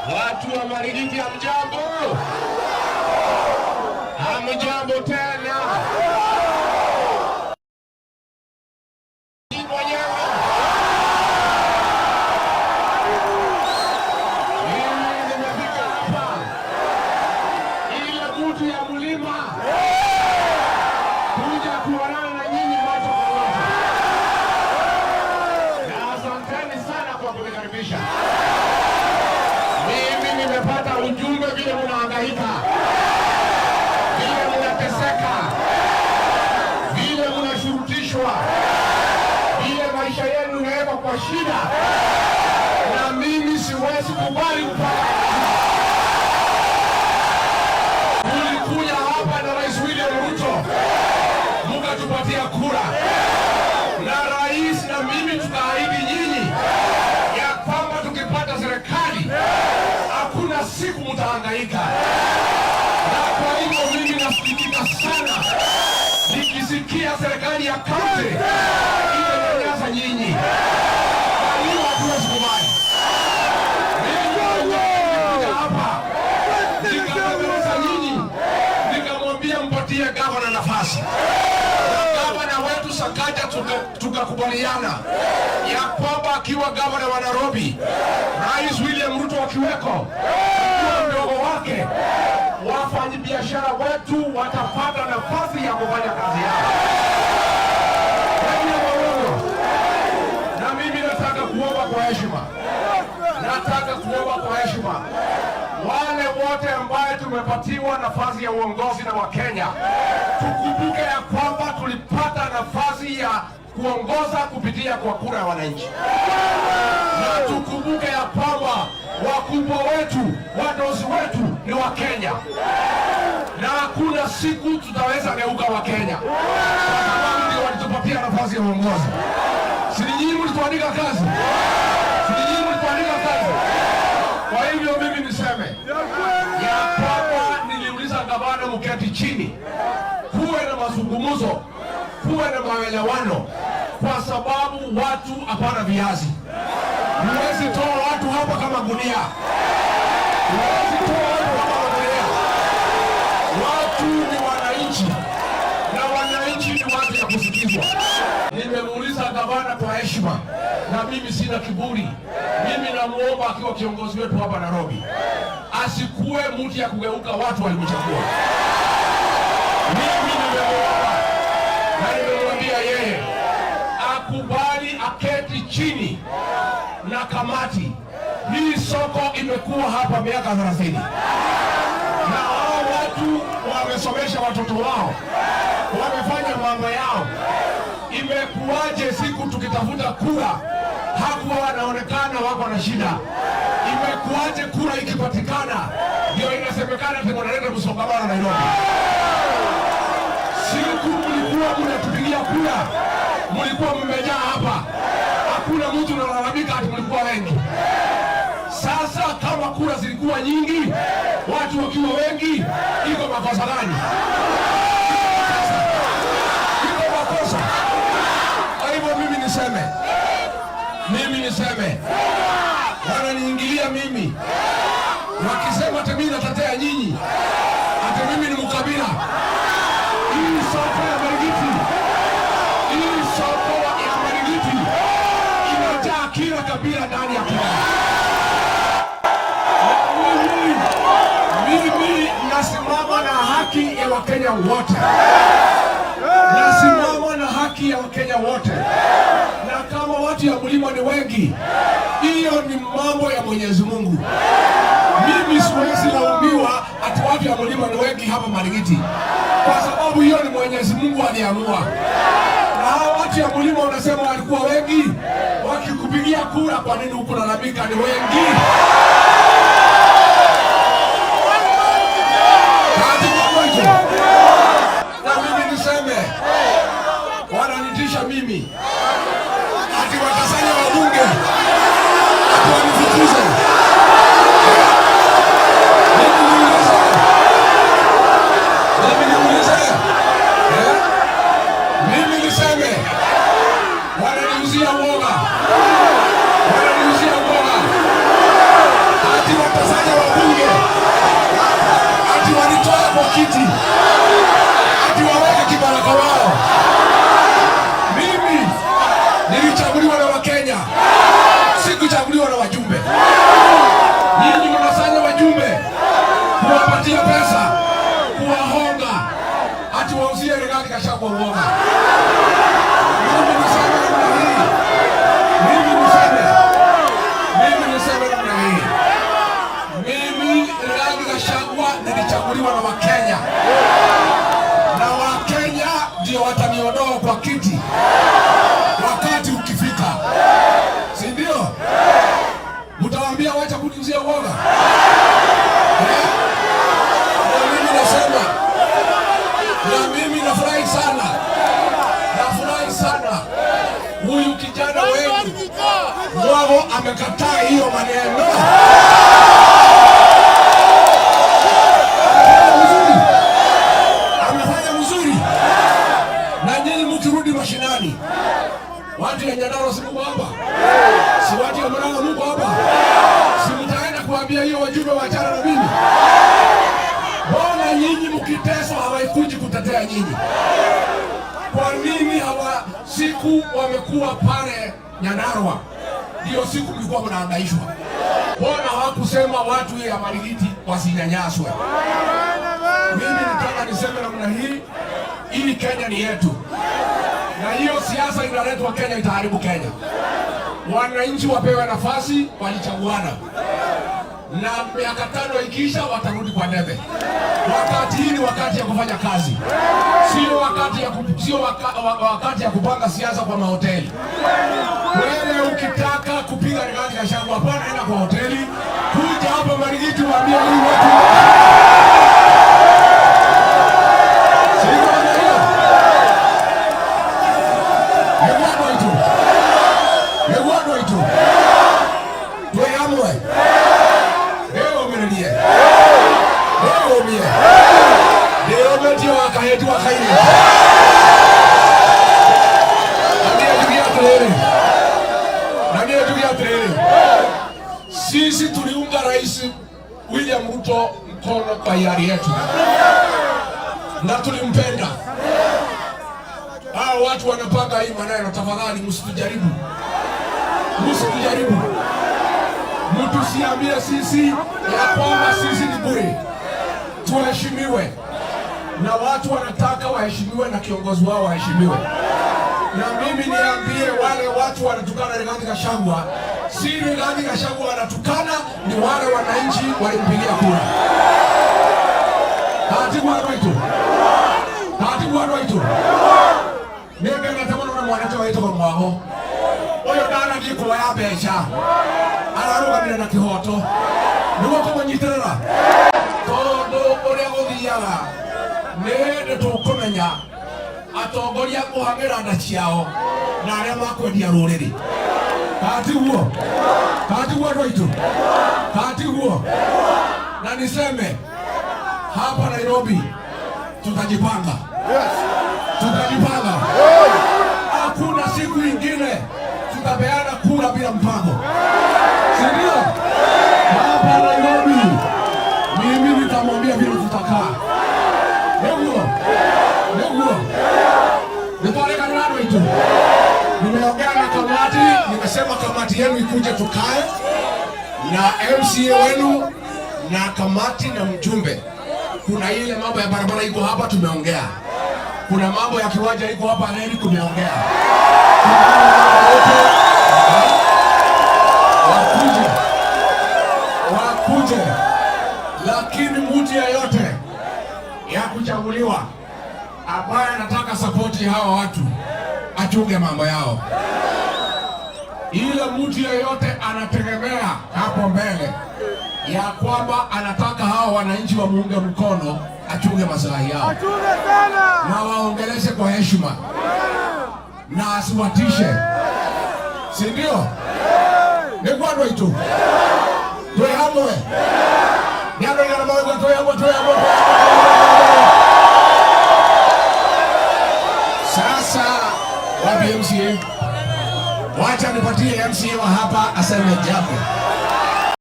Watu wa Marigiti hamjambo? Hamjambo tena. Nimefika hapa ile butu ya mlima kuja kuonana na nyinyi macho kwa macho. Na asanteni sana kwa kunikaribisha. Mimi nimepata ujumbe vile mnahangaika, vile mnateseka, vile mnashurutishwa, vile maisha yenu yanawekwa kwa shida, na mimi siwezi kubali kupata. Tulikuja hapa na Rais William Ruto, mkatupatia kura, na rais na mimi tukaahidi nyinyi ya kwamba tukipata serikali hakuna siku mtahangaika. Na kwa hivyo mimi nasikitika sana nikisikia serikali ya kaunti inanyanyasa nyinyi. Kwa hiyo hatuwezi kubali. Nilikuja hapa nikabembeleza nyinyi, nikamwambia mpatie gavana nafasi. Gavana wetu Sakaja tukakubaliana ya kwamba akiwa gavana wa Nairobi, Rais William Ruto akiweko, akiwa mdogo wake, wafanyabiashara wetu watapata nafasi ya kufanya kazi yao. Na mimi nataka kuomba kwa heshima, wale wote ambaye tumepatiwa nafasi ya uongozi na Wakenya, tukumbuke ya kwamba tulipata nafasi ya kuongoza kupitia kwa kura ya wananchi, na tukumbuke ya kwamba wakubwa wetu, wadosi wetu ni Wakenya, na hakuna siku tutaweza geuka Wakenya kwa sababu ndio walitupatia nafasi ya uongozi. Si nyinyi mlituandika kazi? Kwa hivyo mimi niseme ya kwamba niliuliza gavana mketi chini, kuwe na mazungumzo, kuwe na maelewano, kwa sababu watu hapana viazi. Huwezi toa watu hapa kama gunia. Watu ni wananchi, na wananchi ni watu ya kusikizwa. Nimemuuliza gavana kwa heshima, na mimi sina kiburi. Mimi namuomba akiwa kiongozi wetu hapa Nairobi, asikuwe mtu ya kugeuka watu walimchagua. Mimi nimemuomba na nimemwambia yeye akubali aketi chini na kamati. Hii soko imekuwa hapa miaka 30, na hao watu wamesomesha watoto wao, wamefanya mambo yao. Imekuwaje siku tukitafuta kura hakuwa wanaonekana wako na shida? Imekuwaje kura ikipatikana ndio inasemekana tunaleta msongamano Nairobi? Siku mlikuwa mnatupigia kura, mlikuwa mmejaa hapa, hakuna mtu analalamika ati mlikuwa wengi. Sasa kama kura zilikuwa nyingi, watu wakiwa wengi, iko makosa gani? Iko makosa. Kwa hivyo mimi niseme wananiingilia mimi, wakisema ati mimi natetea nyinyi, ati mimi ni mkabila. Hii soko ya Marigiti inajaa kila kabila ndani ya Kenya. Mimi nasimama na haki ya Wakenya wote. Nasimama na haki ya Wakenya wote. Na kama watu ya mlima ni wengi, hiyo ni mambo ya Mwenyezi Mungu. Mimi siwezi laumiwa ati watu ya mlima ni wengi hapa Marigiti, kwa sababu hiyo ni Mwenyezi Mungu aliamua. Na hao watu ya mlima wanasema walikuwa wengi, wakikupigia kura kwa nini huko nalalamika ni wengi? Na mimi niseme wananitisha mimi ati watasanya wabunge ati wanifukuze. Mimi niseme wananiuzia uoga, wananiuzia uoga. wajumbe? Nyinyi mnasanya wajumbe kuwapatia pesa, kuwahonga, ati wauzie Rigathi Gachagua uoga. Mimi niseme namna hii. Mimi niseme namna hii. Mimi Rigathi Gachagua nilichaguliwa na Wakenya. Na Wakenya ndio wataniondoa kwa kiti wakati ukifika. Si ndio? Mtawaambia wacha kuniuzia uoga. Na mimi nafurahi sana. Huyu kijana wenu wao amekataa hiyo maneno. Amefanya mzuri. Na nyinyi mkirudi mashinani, watu ya Nyandarua si mko hapa? Si watu ya Murang'a mko hapa? Si mtaenda kuambia hiyo wajumbe waachana na mimi? Mbona nyinyi mkiteswa hawaikuji kutetea nyinyi? Kwa nini siku wamekuwa pale Nyandarua ndio siku mlikuwa mnahangaishwa? Mbona hawakusema watu ya Marigiti wasinyanyaswe? Mimi nataka niseme namna hii, ili Kenya ni yetu. Na hiyo siasa inaletwa Kenya itaharibu Kenya. Wananchi wapewe nafasi, walichaguana. Na miaka 5 ikisha watarudi kwa debe. Wakati hii ni wakati ya kufanya kazi. Sio wakati ya kupanga siasa kwa mahoteli. Wewe ukitaka kupiga Rigathi Gachagua, hapana, enda kwa hoteli. Kuja hapa Marigiti waambie huyu watu. Sisi tuliunga Rais William Ruto mkono kwa hiari yetu. Na tulimpenda. Hao watu wanapanga hii maneno, tafadhali msitujaribu. Mtusiambie sisi ya kwamba sisi ni bure. Tuheshimiwe. Na watu wanataka waheshimiwe na kiongozi wao waheshimiwe. Na mimi niambie wale watu wanatukana Rigathi Gachagua, si Rigathi Gachagua wanatukana, ni wale wananchi walimpigia kura. Katibu watu. Nenge natamana na mwanete wa ito kwa mwago. Oyo dana gikuwa ya becha. Araruga mire na kihoto. Nuwa kwa nyiterera. Todo ore gothiaga. Nende tukumenya atongoria kuhangira nda ciao na aria makwendia ruriri. Katiguo na niseme hapa Nairobi tutajipanga. Hakuna siku ingine tutapeana kura bila mpango. Si ndio? Hapa Nairobi mimi nitamwambia vile tutakaa. Nimeongea na kamati, nimesema kamati yenu ikuje tukae na MCA wenu na kamati na mjumbe. Kuna ile mambo ya barabara iko hapa tumeongea. Kuna mambo ya kiwanja iko hapa leo tumeongea. Wakuje. Lakini mtu yeyote ya kuchaguliwa ambaye anataka sapoti hawa watu achunge mambo yao. Ile mtu yeyote anategemea hapo mbele ya kwamba anataka hawa wananchi wa muunge mkono, achunge maslahi yao. Na waongeleshe kwa heshima. Na asiwatishe. Si ndio? Ni kwano itu. Tuwe hamwe. Niando yana mawego tuwe hamwe. Sasa wapi MCA? Wacha nipatie MCA wa hapa aseme jambo.